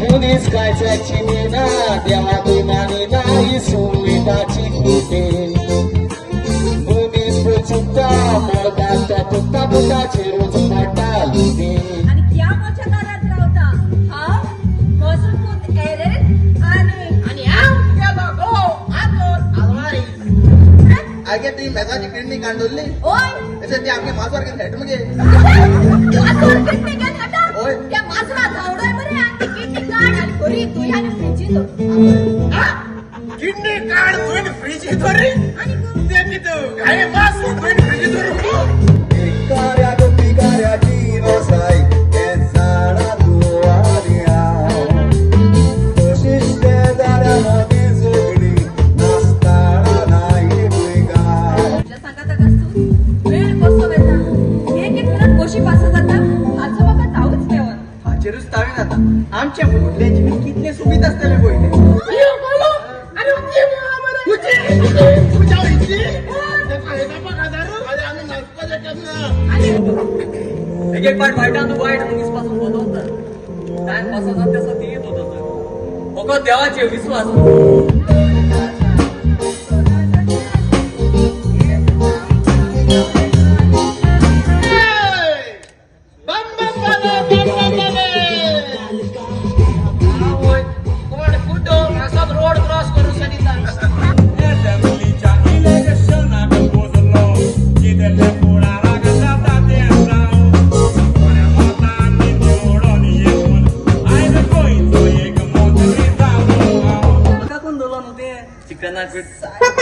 मुलीस कायच्याची नेना देवा विमानी नाही सुविधाची कुठे मुलीस चुकता मोडता तुकता बुटाची रोज पटाल दे आणि क्या मोठ्या घरात राहता हा मजबूत एरे आणि गेला गो आलवारी आगे ती मेघाची किडनी काढली ओय त्याच्यात ती आमच्या मासवर हेट मध्ये मासवर किडनी का हटा ओय त्या मासरा धावडोय बरे आणि किडनी काढ आणि घरी तू ह्याने फ्रिज तो किडनी काढ दोन फ्रीज येतोरी आणि ते किती काय मास दोन फ्रीज येतोरी भिकाऱ्या गो भिकाऱ्याची रसाई हे झाडा दुवाऱ्या तशीच ते दारामध्ये जोगडी नसताना नाही भुईगाव तुझ्या सांगता कसू वेळ कसो वेता एक एक मिनिट कोशी पासा जाता आजोबा का जाऊच ठेवत हाचेरूच तावेन आता आमच्या फुडल्याची कितले सुविधा असतले पहिले एक एक पाठ वाईट आणि वाईट मुलीस पासून होत होतं टाइम पासाचा तसं ते येत होतं फक्त देवाचे विश्वास रोड क्रॉस करू सनीता का कोण दोलन होते चिकना पीठ